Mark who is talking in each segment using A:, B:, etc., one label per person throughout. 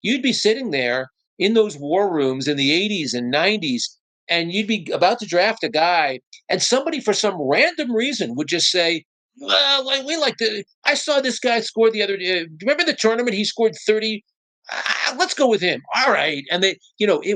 A: you'd be sitting there in those war rooms in the 80s and 90s, and you'd be about to draft a guy, and somebody for some random reason would just say, well, we like to. I saw this guy score the other day. Remember the tournament? He scored 30. Let's go with him. All right. And it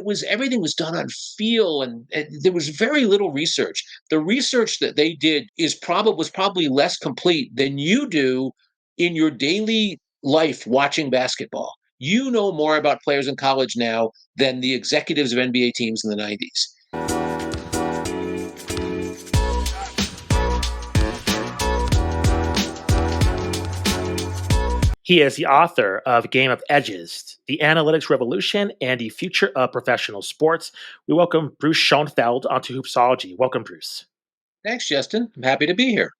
A: was everything was done on feel, and there was very little research. The research that they did was probably less complete than you do in your daily life watching basketball. You know more about players in college now than the executives of NBA teams in the 90s.
B: He is the author of Game of Edges, The Analytics Revolution, and the Future of Professional Sports. We welcome Bruce Schoenfeld onto Hoopsology. Welcome, Bruce.
A: Thanks, Justin. I'm happy to be here.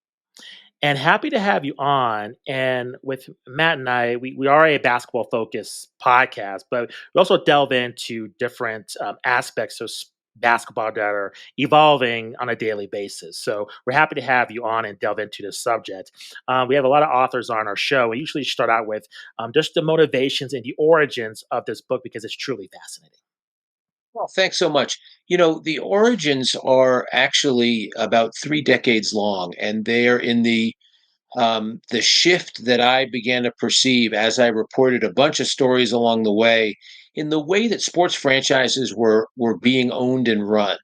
B: And happy to have you on. And with Matt and I, we are a basketball focused podcast, but we also delve into different aspects of basketball that are evolving on a daily basis. So we're happy to have you on and delve into this subject. We have a lot of authors on our show. We usually start out with just the motivations and the origins of this book because it's truly fascinating.
A: Well, thanks so much. The origins are actually about 3 decades long, and they are in the shift that I began to perceive as I reported a bunch of stories along the way in the way that sports franchises were being owned and run.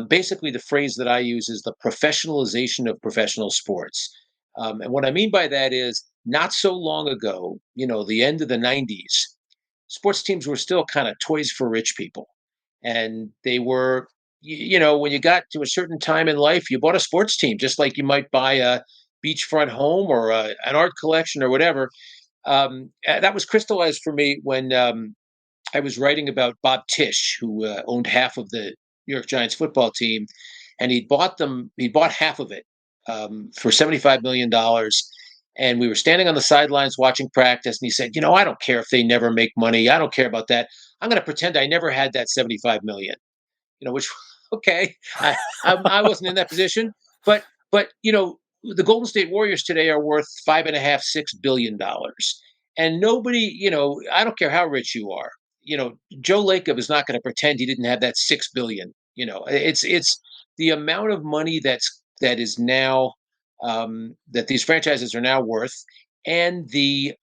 A: Basically, the phrase that I use is the professionalization of professional sports. And what I mean by that is not so long ago, the end of the 90s, sports teams were still kind of toys for rich people. And they were, when you got to a certain time in life, you bought a sports team, just like you might buy a beachfront home or an art collection or whatever. That was crystallized for me when I was writing about Bob Tisch, who owned half of the New York Giants football team, and he bought half of it for $75 million. And we were standing on the sidelines watching practice, and he said, I don't care if they never make money. I don't care about that. I'm going to pretend I never had that 75 million. Which okay, I wasn't in that position, but the Golden State Warriors today are worth $5.5–6 billion, and nobody, I don't care how rich you are, Joe Lacob is not going to pretend he didn't have that 6 billion. It's the amount of money that is now that these franchises are now worth, and the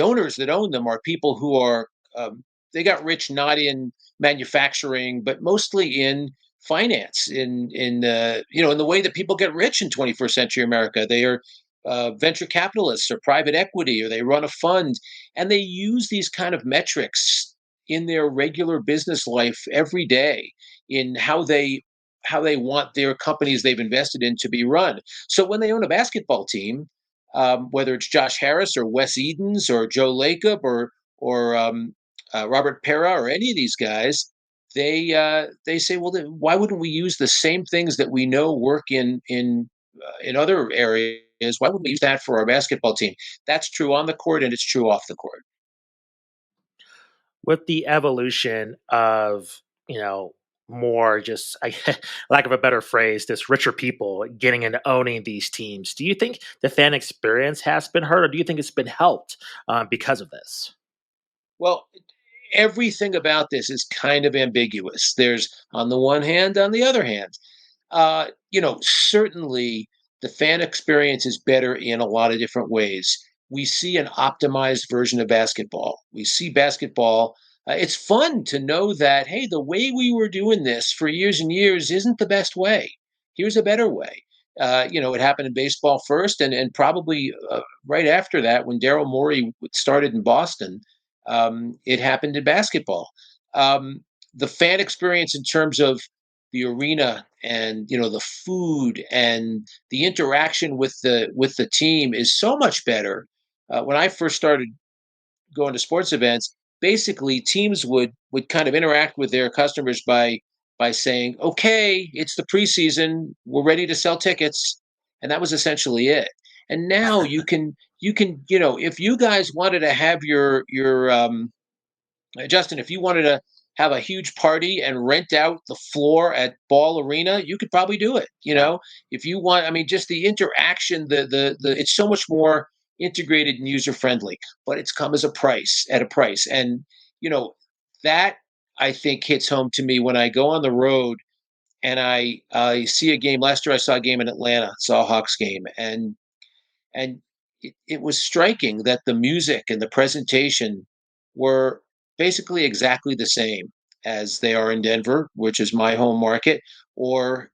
A: owners that own them are people who are they got rich not in manufacturing but mostly in finance, in the way that people get rich in 21st century America. They are venture capitalists or private equity, or they run a fund, and they use these kind of metrics in their regular business life every day in how they want their companies they've invested in to be run. So when they own a basketball team, whether it's Josh Harris or Wes Edens or Joe Lacob or Robert Pera or any of these guys, they say, well, then why wouldn't we use the same things that we know work in other areas? Why wouldn't we use that for our basketball team? That's true on the court, and it's true off the court.
B: With the evolution of, more just, lack of a better phrase, this richer people getting into owning these teams, do you think the fan experience has been hurt, or do you think it's been helped because of this?
A: Well, everything about this is kind of ambiguous. There's on the one hand, on the other hand, certainly the fan experience is better in a lot of different ways. We see an optimized version of basketball. We see basketball. It's fun to know that, hey, the way we were doing this for years and years isn't the best way. Here's a better way. It happened in baseball first, and probably right after that, when Daryl Morey started in Boston, it happened in basketball. The fan experience in terms of the arena and the food and the interaction with the team is so much better. When I first started going to sports events, basically teams would kind of interact with their customers by saying, "Okay, it's the preseason, we're ready to sell tickets," and that was essentially it. And now you can if you guys wanted to have your Justin, if you wanted to have a huge party and rent out the floor at Ball Arena, you could probably do it. If you want, I mean, just the interaction, the it's so much more integrated and user friendly, but it's come as a price at a price. And you know that I think hits home to me when I go on the road and I see a game. Last year I saw a game in Atlanta, saw a Hawks game, and it was striking that the music and the presentation were basically exactly the same as they are in Denver, which is my home market, or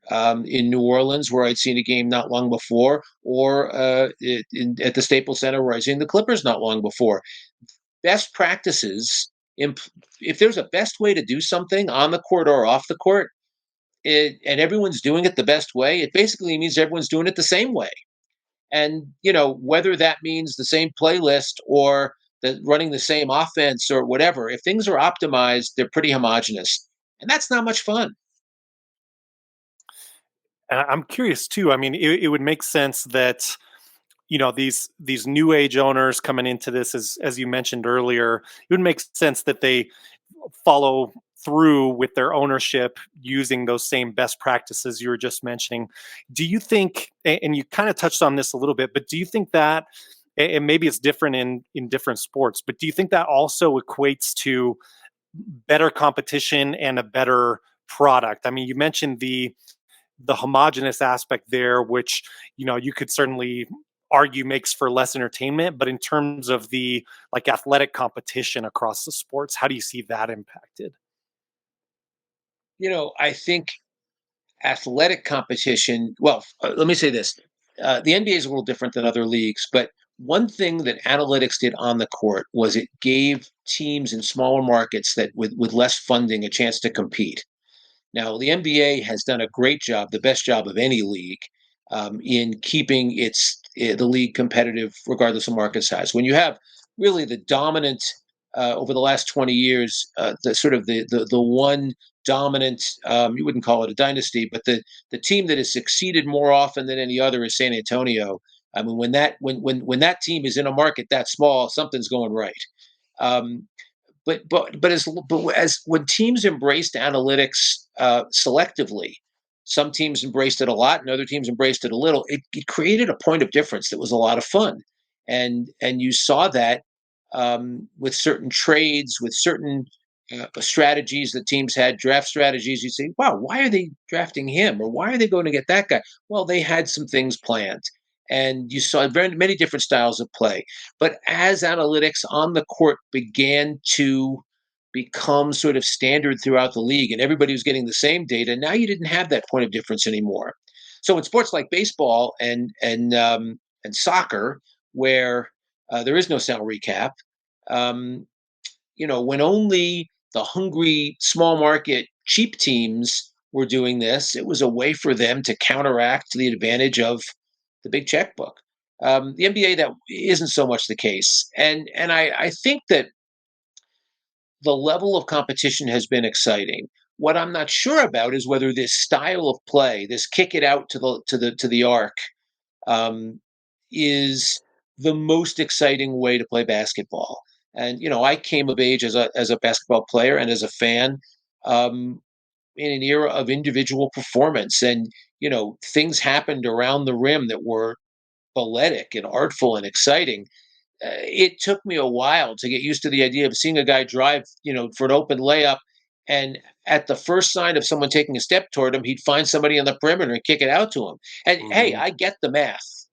A: in New Orleans, where I'd seen a game not long before, or at the Staples Center, where I'd seen the Clippers not long before. Best practices, if there's a best way to do something on the court or off the court, and everyone's doing it the best way, it basically means everyone's doing it the same way. And whether that means the same playlist or running the same offense or whatever, if things are optimized, they're pretty homogenous, and that's not much fun.
C: And I'm curious too. I mean, it would make sense that these new age owners coming into this, as you mentioned earlier, it would make sense that they follow through with their ownership using those same best practices you were just mentioning. Do you think, and you kind of touched on this a little bit, but do you think that, and maybe it's different in different sports, but do you think that also equates to better competition and a better product? I mean, you mentioned the homogenous aspect there, which you could certainly argue makes for less entertainment. But in terms of the like athletic competition across the sports, how do you see that impacted?
A: I think athletic competition. Well, let me say this: the NBA is a little different than other leagues, but one thing that analytics did on the court was it gave teams in smaller markets that with less funding a chance to compete. Now, the NBA has done a great job, the best job of any league, in keeping the league competitive, regardless of market size. When you have really the dominant over the last 20 years, the sort of the one dominant, you wouldn't call it a dynasty, but the team that has succeeded more often than any other is San Antonio. I mean, when that team is in a market that small, something's going right. Um, but as when teams embraced analytics selectively, some teams embraced it a lot, and other teams embraced it a little. It created a point of difference that was a lot of fun, and you saw that with certain trades, with certain strategies that teams had, draft strategies. You say, "Wow, why are they drafting him, or why are they going to get that guy?" Well, they had some things planned, and you saw very many different styles of play. But as analytics on the court began to become sort of standard throughout the league and everybody was getting the same data, now you didn't have that point of difference anymore. So in sports like baseball and soccer, where there is no salary cap, um, when only the hungry small market cheap teams were doing this, it was a way for them to counteract the advantage of the big checkbook. The NBA, that isn't so much the case, and I think that the level of competition has been exciting. What I'm not sure about is whether this style of play, this kick it out to the arc, um, is the most exciting way to play basketball. And I came of age as a basketball player and as a fan, um, in an era of individual performance, and things happened around the rim that were balletic and artful and exciting. It took me a while to get used to the idea of seeing a guy drive, for an open layup, and at the first sign of someone taking a step toward him, he'd find somebody on the perimeter and kick it out to him. And hey,
C: Hmm.
A: I get the math.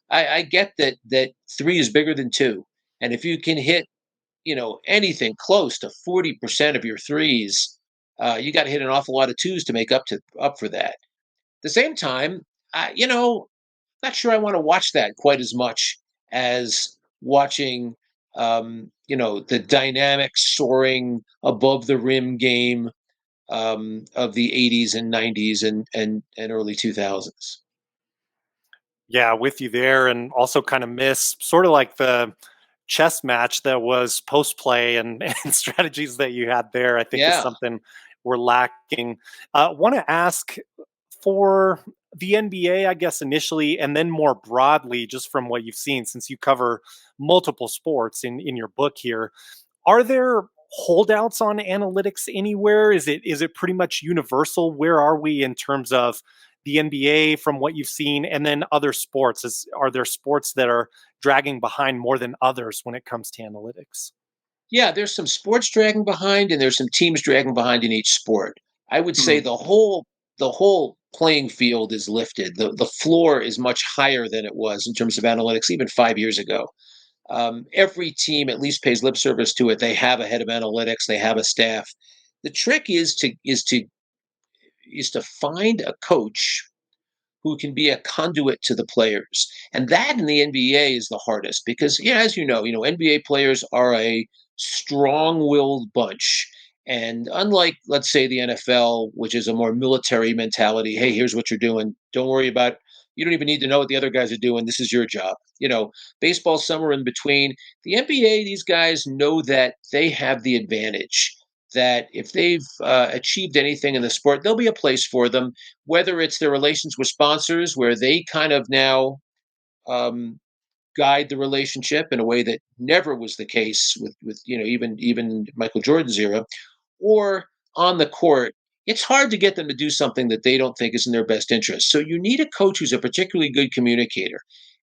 A: I get that three is bigger than two, and if you can hit, anything close to 40% of your threes, you got to hit an awful lot of twos to make up for that. At the same time, not sure I want to watch that quite as much as watching, the dynamic soaring above the rim game of the '80s and '90s and early 2000s.
C: Yeah, with you there, and also kind of miss sort of like the chess match that was post play and, and strategies that you had there. I think is
A: Yeah,
C: something we're lacking. Want to ask for the NBA, I guess initially, and then more broadly, just from what you've seen, since you cover multiple sports in your book here. Are there holdouts on analytics anywhere? Is it pretty much universal? Where are we in terms of the NBA from what you've seen, and then other sports? Are there sports that are dragging behind more than others when it comes to analytics?
A: Yeah, there's some sports dragging behind, and there's some teams dragging behind in each sport. I would say
C: Hmm.
A: the whole playing field is lifted. The floor is much higher than it was in terms of analytics even 5 years ago. Every team at least pays lip service to it. They have a head of analytics. They have a staff. The trick is to find a coach who can be a conduit to the players. And that in the NBA is the hardest because, yeah, as NBA players are a strong-willed bunch. And unlike, let's say, the NFL, which is a more military mentality, hey, here's what you're doing. Don't worry about you don't even need to know what the other guys are doing. This is your job. Baseball somewhere in between. The NBA, these guys know that they have the advantage. That if they've achieved anything in the sport, there'll be a place for them, whether it's their relations with sponsors, where they kind of now um, guide the relationship in a way that never was the case with even Michael Jordan's era, or on the court. It's hard to get them to do something that they don't think is in their best interest. So you need a coach who's a particularly good communicator.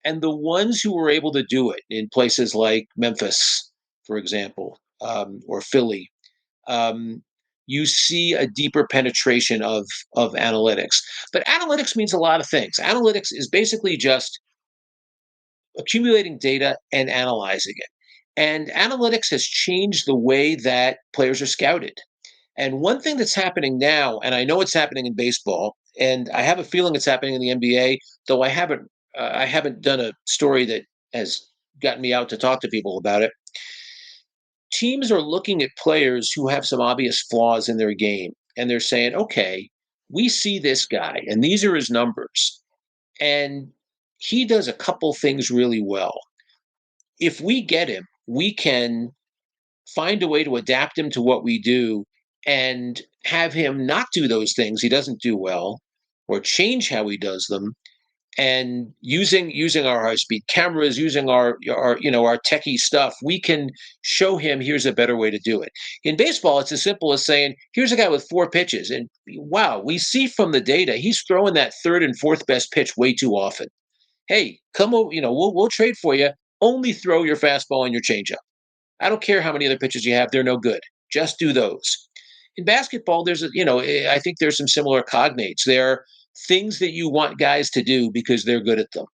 A: And the ones who were able to do it in places like Memphis, for example, or Philly, um, you see a deeper penetration of analytics. But analytics means a lot of things. Analytics is basically just accumulating data and analyzing it. And analytics has changed the way that players are scouted. And one thing that's happening now, and I know it's happening in baseball, and I have a feeling it's happening in the NBA, though I haven't done a story that has gotten me out to talk to people about it. Teams are looking at players who have some obvious flaws in their game, and they're saying, okay, we see this guy, and these are his numbers, and he does a couple things really well. If we get him, we can find a way to adapt him to what we do and have him not do those things he doesn't do well, or change how he does them, and using our high speed cameras, using our techie stuff, we can show him here's a better way to do it. In baseball, it's as simple as saying here's a guy with four pitches, and wow, we see from the data he's throwing that third and fourth best pitch way too often. Hey, come over, we'll trade for you. Only throw your fastball and your changeup. I don't care how many other pitches you have; they're no good. Just do those. In basketball, I think there's some similar cognates. There are things that you want guys to do because they're good at them.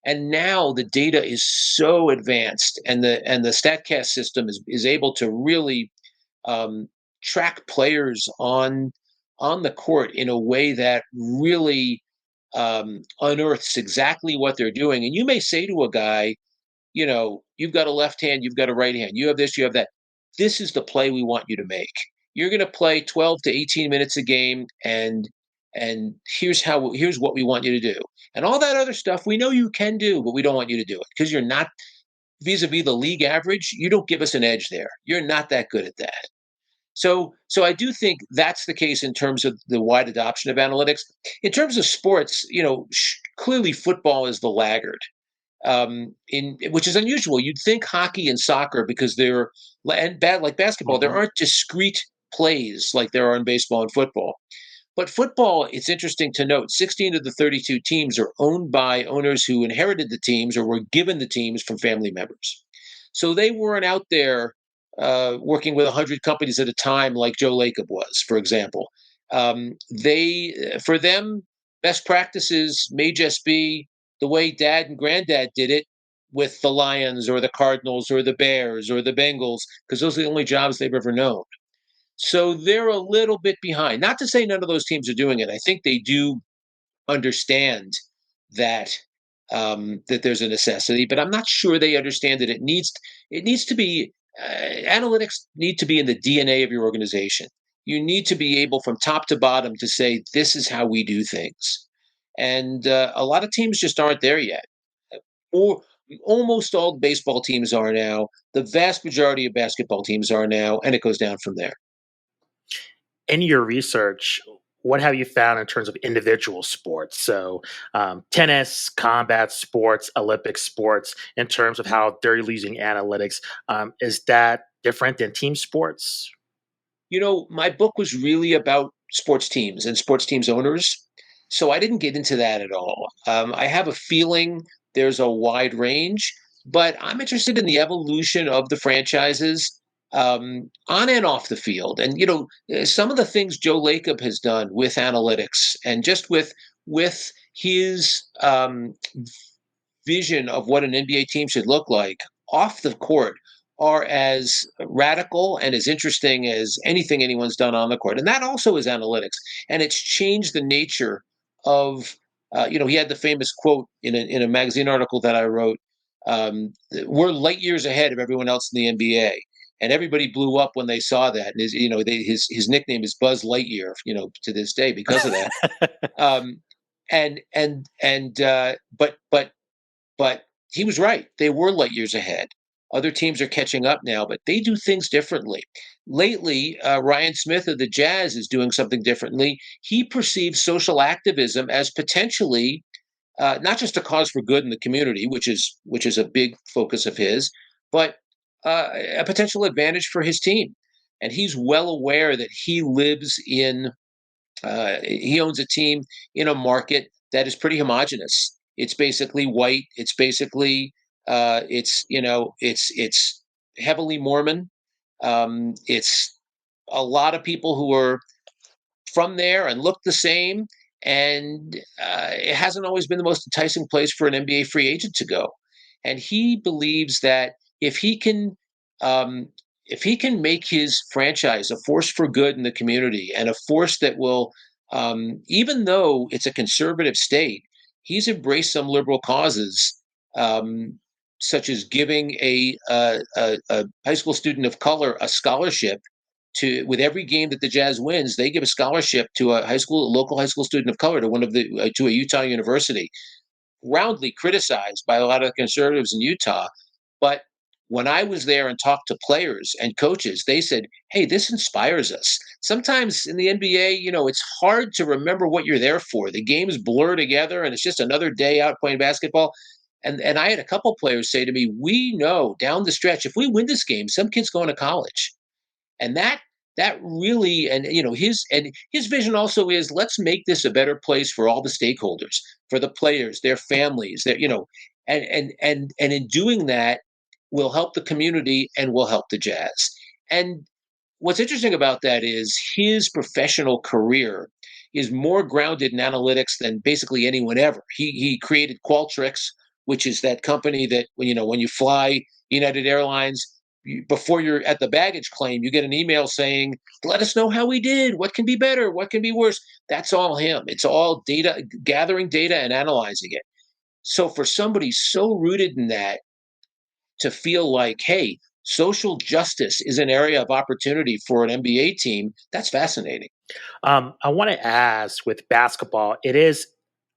A: And now the data is so advanced, and the Statcast system is able to really um, track players on the court in a way that really unearths exactly what they're doing. And you may say to a guy, you've got a left hand, you've got a right hand, you have this, you have that. This is the play we want you to make. You're going to play 12 to 18 minutes a game, and here's what we want you to do. And all that other stuff we know you can do, but we don't want you to do it because you're not vis-a-vis the league average. You don't give us an edge there. You're not that good at that. So I do think that's the case in terms of the wide adoption of analytics. In terms of sports, clearly football is the laggard, in which is unusual. You'd think hockey and soccer, because they're and bad like basketball, there
C: Hmm.
A: aren't discrete plays like there are in baseball and football. But football, it's interesting to note, 16 of the 32 teams are owned by owners who inherited the teams or were given the teams from family members. So they weren't out there working with 100 companies at a time like Joe Lacob was, for example. For them, best practices may just be the way dad and granddad did it with the Lions or the Cardinals or the Bears or the Bengals, because those are the only jobs they've ever known. So they're a little bit behind. Not to say none of those teams are doing it. I think they do understand that that there's a necessity, but I'm not sure they understand that it needs to be analytics need to be in the DNA of your organization. You need to be able from top to bottom to say this is how we do things, and a lot of teams just aren't there yet. Or almost all baseball teams are now. The vast majority of basketball teams are now, and it goes down from there.
B: In your research, what have you found in terms of individual sports? So, tennis, combat sports, Olympic sports, in terms of how they're using analytics. Is that different than team sports?
A: My book was really about sports teams and sports teams owners. So I didn't get into that at all. I have a feeling there's a wide range, but I'm interested in the evolution of the franchises on and off the field. And some of the things Joe Lacob has done with analytics and just with his vision of what an NBA team should look like off the court are as radical and as interesting as anything anyone's done on the court. And that also is analytics. And it's changed the nature of, he had the famous quote in a magazine article that I wrote, we're light years ahead of everyone else in the NBA. And everybody blew up when they saw that. And his nickname is Buzz Lightyear, to this day because of that. Um, but he was right. They were light years ahead. Other teams are catching up now, but they do things differently. Lately, Ryan Smith of the Jazz is doing something differently. He perceives social activism as potentially not just a cause for good in the community, which is a big focus of his, but a potential advantage for his team. And he's well aware that he owns a team in a market that is pretty homogenous. It's basically white. It's basically it's heavily Mormon. It's a lot of people who are from there and look the same. And it hasn't always been the most enticing place for an NBA free agent to go. And he believes that if he can, um, if he can make his franchise a force for good in the community and a force that will, even though it's a conservative state, he's embraced some liberal causes, um, such as giving a high school student of color a scholarship to with every game that the Jazz wins, they give a scholarship to local high school student of color to one of the to a Utah university. Roundly criticized by a lot of conservatives in Utah, but when I was there and talked to players and coaches, they said, "Hey, this inspires us." Sometimes in the NBA, it's hard to remember what you're there for. The games blur together, and it's just another day out playing basketball. And I had a couple players say to me, "We know down the stretch, if we win this game, some kid's going to college." And that really, and his vision also is, let's make this a better place for all the stakeholders, for the players, their families, and in doing that will help the community and will help the Jazz. And what's interesting about that is his professional career is more grounded in analytics than basically anyone ever. He created Qualtrics, which is that company that when you fly United Airlines, before you're at the baggage claim, you get an email saying, "Let us know how we did. What can be better? What can be worse?" That's all him. It's all data, gathering data and analyzing it. So for somebody so rooted in that to feel like, hey, social justice is an area of opportunity for an NBA team, that's fascinating.
B: I want to ask with basketball, it is,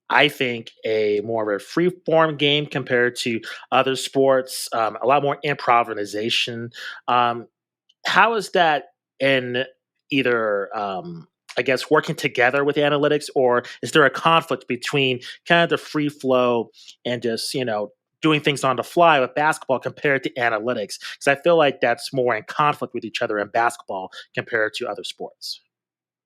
B: I think, a more of a free form game compared to other sports, a lot more improvisation. Um, how is that in either, I guess, working together with analytics, or is there a conflict between kind of the free flow and just, doing things on the fly with basketball compared to analytics? Because I feel like that's more in conflict with each other in basketball compared to other sports.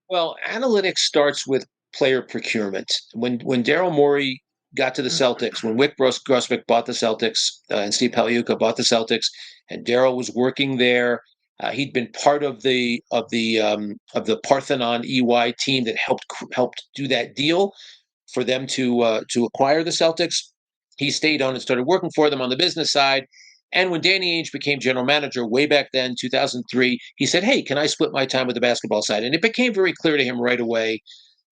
A: Well, analytics starts with player procurement. When Daryl Morey got to the Celtics, when Wick Grossbeck bought the Celtics, and Steve Paliuka bought the Celtics, and Daryl was working there, he'd been part of the Parthenon EY team that helped do that deal for them to acquire the Celtics. He stayed on and started working for them on the business side. And when Danny Ainge became general manager way back then, 2003, he said, "Hey, can I split my time with the basketball side?" And it became very clear to him right away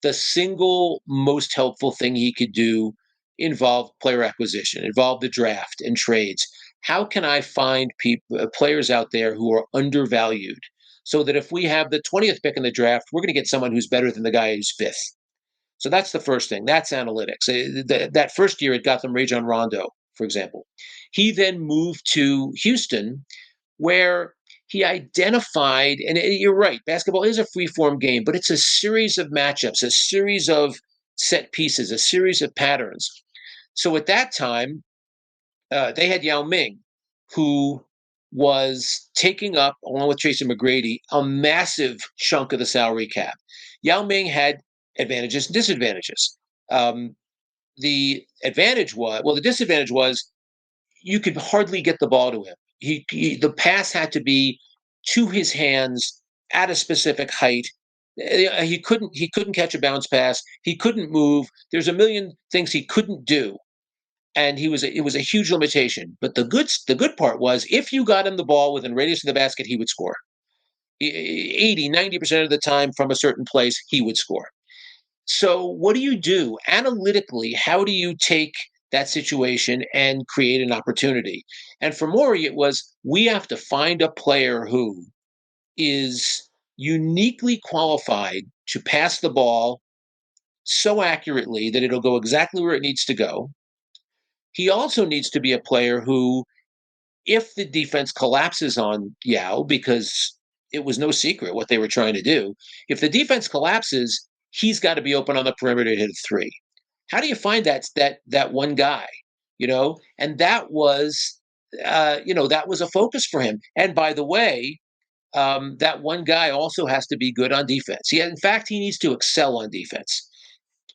A: the single most helpful thing he could do involved player acquisition, involved the draft and trades. How can I find players out there who are undervalued so that if we have the 20th pick in the draft, we're going to get someone who's better than the guy who's fifth? So that's the first thing. That's analytics. That first year, it got them Rajon Rondo, for example. He then moved to Houston, where he identified, and you're right, basketball is a free form game, but it's a series of matchups, a series of set pieces, a series of patterns. So at that time, they had Yao Ming, who was taking up, along with Tracy McGrady, a massive chunk of the salary cap. Yao Ming had advantages and disadvantages. Um, the disadvantage was you could hardly get the ball to him. The pass had to be to his hands at a specific height. He couldn't catch a bounce pass. He couldn't move. There's a million things he couldn't do, and it was a huge limitation. But the good part was if you got him the ball within radius of the basket, he would score. 80, 90% of the time from a certain place, he would score. So, what do you do analytically? How do you take that situation and create an opportunity? And for Maury, it was we have to find a player who is uniquely qualified to pass the ball so accurately that it'll go exactly where it needs to go. He also needs to be a player who, if the defense collapses on Yao, because it was no secret what they were trying to do, if the defense collapses, he's got to be open on the perimeter to hit a three. How do you find that one guy? And that was a focus for him. And by the way, that one guy also has to be good on defense. In fact, he needs to excel on defense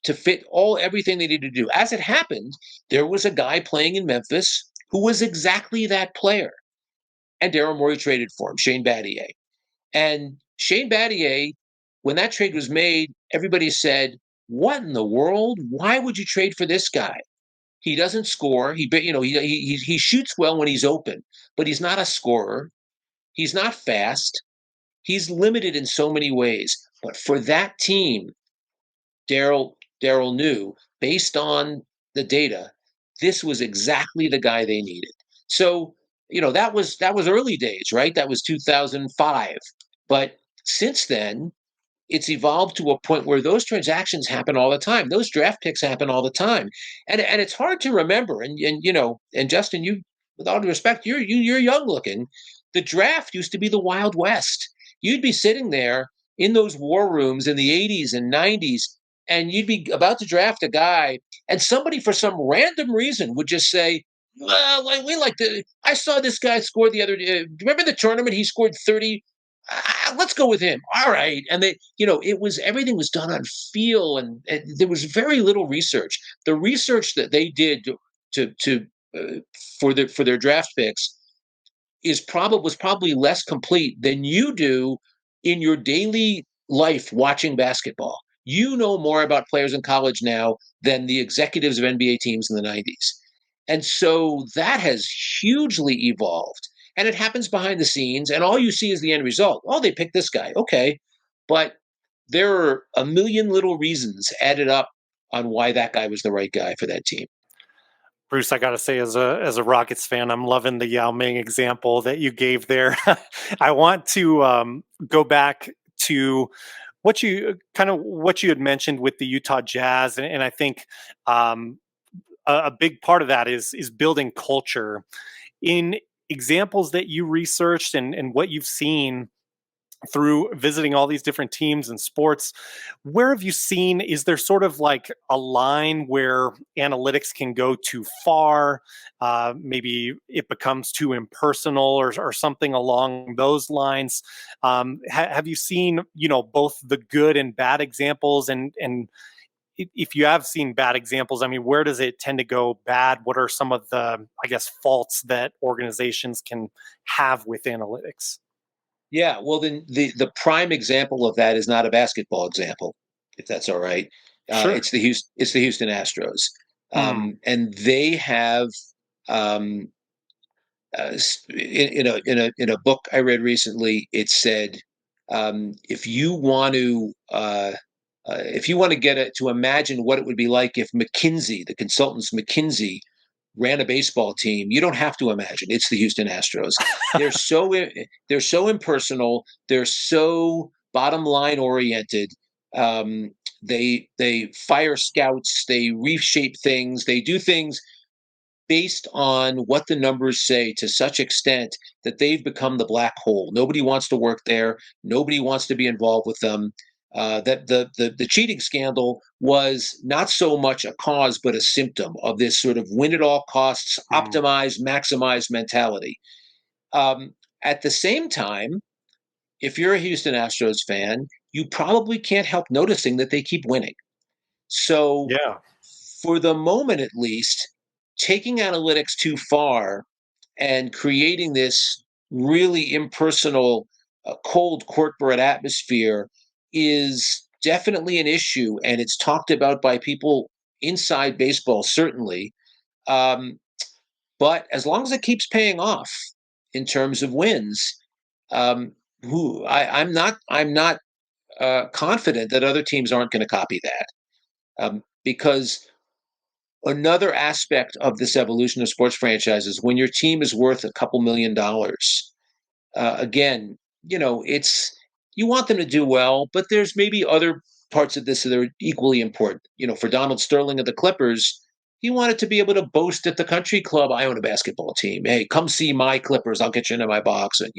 A: to fit everything they needed to do. As it happened, there was a guy playing in Memphis who was exactly that player. And Daryl Morey traded for him, Shane Battier. And Shane Battier, when that trade was made, everybody said, "What in the world? Why would you trade for this guy? He doesn't score. He shoots well when he's open, but he's not a scorer. He's not fast. He's limited in so many ways." But for that team, Daryl knew, based on the data, this was exactly the guy they needed. So, that was early days, right? That was 2005. But since then, it's evolved to a point where those transactions happen all the time. Those draft picks happen all the time. And it's hard to remember. And Justin, you, with all due respect, you're young looking. The draft used to be the Wild West. You'd be sitting there in those war rooms in the 80s and 90s, and you'd be about to draft a guy, and somebody for some random reason would just say, "Well, we like to. I saw this guy score the other day. Remember the tournament? He scored 30. Let's go with him." All right. And everything was done on feel, and there was very little research. The research that they did to for their draft picks was probably less complete than you do in your daily life watching basketball. You know more about players in college now than the executives of NBA teams in the 90s. And so that has hugely evolved. And it happens behind the scenes, and all you see is the end result. Oh, they picked this guy. Okay. But there are a million little reasons added up on why that guy was the right guy for that team.
C: Bruce, I got to say, as a Rockets fan, I'm loving the Yao Ming example that you gave there. I want to go back to what you had mentioned with the Utah Jazz, and I think a big part of that is building culture. In examples that you researched and what you've seen through visiting all these different teams and sports, where have you seen, is there sort of like a line where analytics can go too far? Maybe it becomes too impersonal or something along those lines. Have you seen, both the good and bad examples? And if you have seen bad examples, I mean, where does it tend to go bad? What are some of the, I guess, faults that organizations can have with analytics?
A: Yeah, well, then the prime example of that is not a basketball example, if that's all right.
C: Sure.
A: It's the Houston Astros,
C: Mm.
A: and they have um, in a book I read recently, it said if you want to get it to imagine what it would be like if the consultants McKinsey ran a baseball team, you don't have to imagine. It's the Houston Astros. They're so they're so impersonal. They're so bottom line oriented. They fire scouts. They reshape things. They do things based on what the numbers say to such extent that they've become the black hole. Nobody wants to work there. Nobody wants to be involved with them. That the cheating scandal was not so much a cause but a symptom of this sort of win at all costs,
C: Mm.
A: optimize, maximize mentality. Um, at the same time, if you're a Houston Astros fan, you probably can't help noticing that they keep winning. So,
C: Yeah.
A: for the moment at least, taking analytics too far and creating this really impersonal, cold corporate atmosphere is definitely an issue, and it's talked about by people inside baseball, certainly. Um, but as long as it keeps paying off in terms of wins, um, I'm not confident that other teams aren't going to copy that, because another aspect of this evolution of sports franchises, when your team is worth a couple $1 million, again, it's you want them to do well, but there's maybe other parts of this that are equally important. For Donald Sterling of the Clippers, he wanted to be able to boast at the country club, I own a basketball team. Hey, come see my Clippers. I'll get you into my box. And,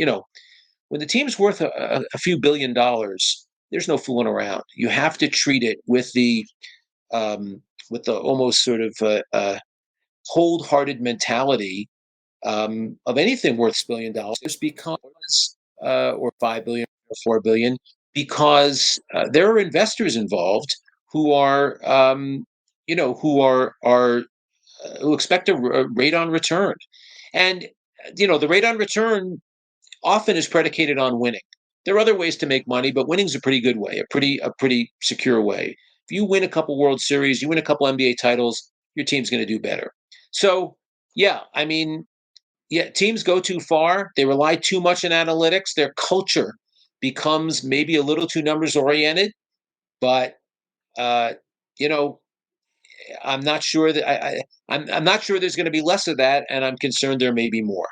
A: when the team's worth a few $1 billion, there's no fooling around. You have to treat it with the almost sort of cold-hearted mentality of anything worth $1 billion, because or 5 billion or 4 billion, because there are investors involved who are who expect a rate on return, and the rate on return often is predicated on winning. There are other ways to make money, but winning's a pretty good way, a pretty secure way. If you win a couple World Series, you win a couple NBA titles, your team's going to do better. So, yeah, I mean, yeah, teams go too far. They rely too much on analytics. Their culture becomes maybe a little too numbers oriented. But uh, you know, I'm not sure that I'm not sure there's going to be less of that, and I'm concerned there may be more.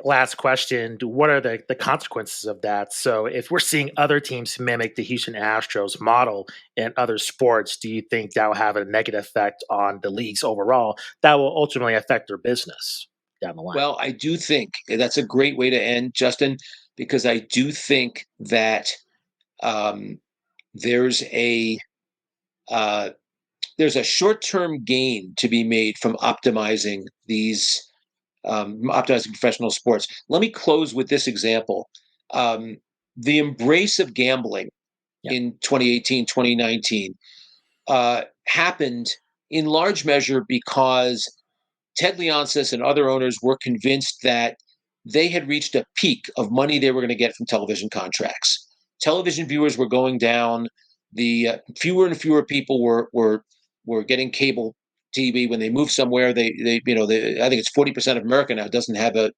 B: Last question. What are the consequences of that? So, if we're seeing other teams mimic the Houston Astros model in other sports, do you think that will have a negative effect on the leagues overall that will ultimately affect their business down the line?
A: Well, I do think that's a great way to end, Justin, because I do think that um, there's a uh, there's a short-term gain to be made from optimizing professional sports. Let me close with this example. Um, the embrace of gambling
B: Yeah.
A: in 2018, 2019 happened in large measure because Ted Leonsis and other owners were convinced that they had reached a peak of money they were going to get from television contracts. Television viewers were going down. The fewer and fewer people were getting cable TV when they moved somewhere. I think it's 40% of America now doesn't have a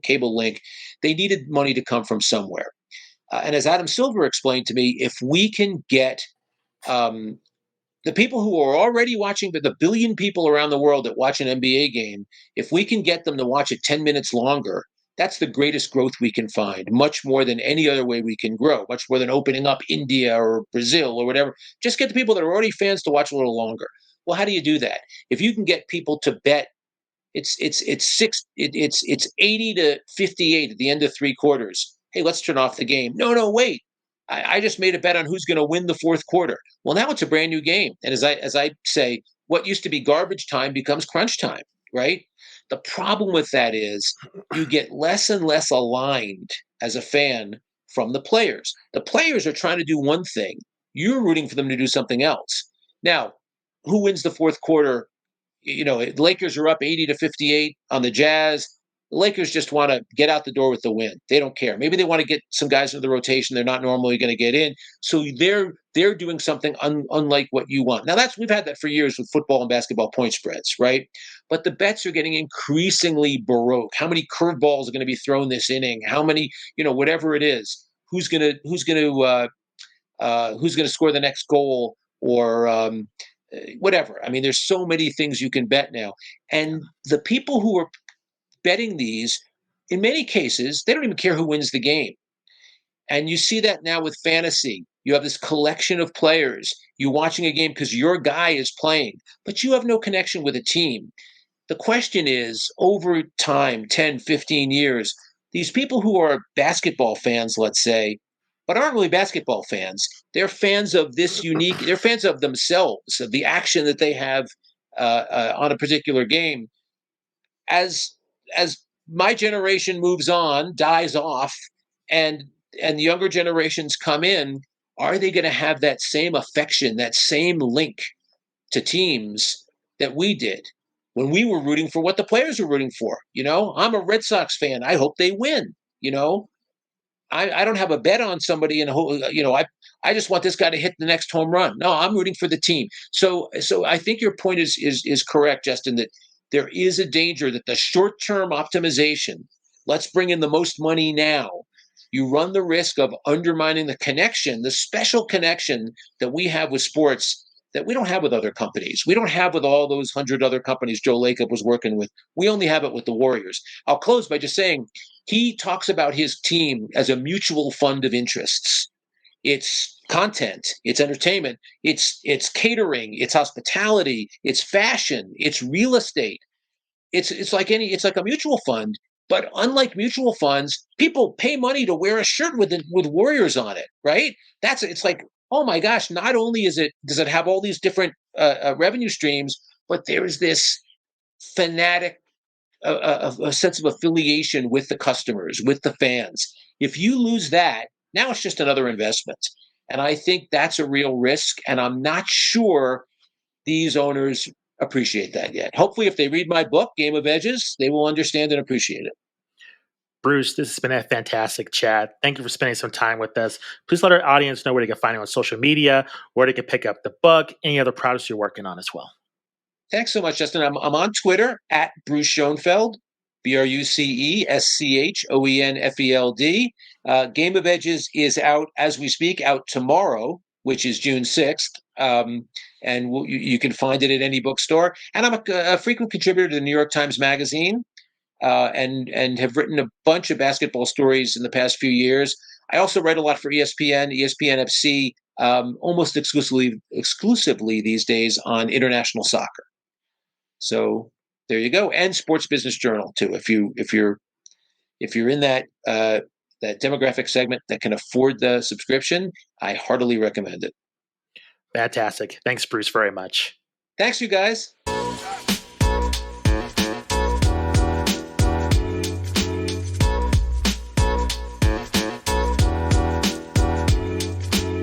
A: cable link. They needed money to come from somewhere. And as Adam Silver explained to me, if we can get um, the people who are already watching, but the billion people around the world that watch an NBA game, if we can get them to watch it 10 minutes longer, that's the greatest growth we can find, much more than any other way we can grow, much more than opening up India or Brazil or whatever. Just get the people that are already fans to watch a little longer. Well, how do you do that? If you can get people to bet, it's 80-58 at the end of three quarters. Hey, let's turn off the game. No, wait. I just made a bet on who's going to win the fourth quarter. Well, now it's a brand new game. And as I say, what used to be garbage time becomes crunch time, right? The problem with that is you get less and less aligned as a fan from the players. The players are trying to do one thing. You're rooting for them to do something else. Now, who wins the fourth quarter? The Lakers are up 80-58 on the Jazz. The Lakers just want to get out the door with the win. They don't care. Maybe they want to get some guys into the rotation they're not normally going to get in. So they're doing something unlike what you want. Now we've had that for years with football and basketball point spreads, right? But the bets are getting increasingly baroque. How many curveballs are going to be thrown this inning? How many, whatever it is, who's going to score the next goal, or whatever. I mean, there's so many things you can bet now, and the people who are betting these, in many cases, they don't even care who wins the game. And you see that now with fantasy. You have this collection of players. You're watching a game because your guy is playing, but you have no connection with a team. The question is, over time, 10, 15 years, these people who are basketball fans, let's say, but aren't really basketball fans, they're fans of they're fans of themselves, of the action that they have on a particular game. As my generation moves on, dies off, and the younger generations come in, are they going to have that same affection, that same link to teams that we did when we were rooting for what the players were rooting for? I'm a Red Sox fan. I hope they win. I don't have a bet on somebody and I just want this guy to hit the next home run. No, I'm rooting for the team. So I think your point is correct, Justin, that there is a danger that the short-term optimization, let's bring in the most money now, you run the risk of undermining the connection, the special connection that we have with sports that we don't have with other companies. We don't have with all those 100 other companies Joe Lacob was working with. We only have it with the Warriors. I'll close by just saying he talks about his team as a mutual fund of interests. It's content, it's entertainment, it's catering, it's hospitality, it's fashion, it's real estate. It's like a mutual fund, but unlike mutual funds, people pay money to wear a shirt with Warriors on it, right? It's like, oh my gosh, not only does it have all these different revenue streams, but there's this fanatic a sense of affiliation with the customers, with the fans. If you lose that, now it's just another investment. And I think that's a real risk. And I'm not sure these owners appreciate that yet. Hopefully, if they read my book, Game of Edges, they will understand and appreciate it.
B: Bruce, this has been a fantastic chat. Thank you for spending some time with us. Please let our audience know where they can find you on social media, where they can pick up the book, any other products you're working on as well.
A: Thanks so much, Justin. I'm on Twitter at Bruce Schoenfeld, BruceSchoenfeld. Game of Edges is out as we speak, out tomorrow, which is June 6th. And you can find it at any bookstore. And I'm a frequent contributor to the New York Times Magazine, and have written a bunch of basketball stories in the past few years. I also write a lot for ESPN, ESPN FC, almost exclusively these days on international soccer. So there you go, and Sports Business Journal too. If you're in that that demographic segment that can afford the subscription, I heartily recommend it.
B: Fantastic. Thanks, Bruce, very much.
A: Thanks, you guys.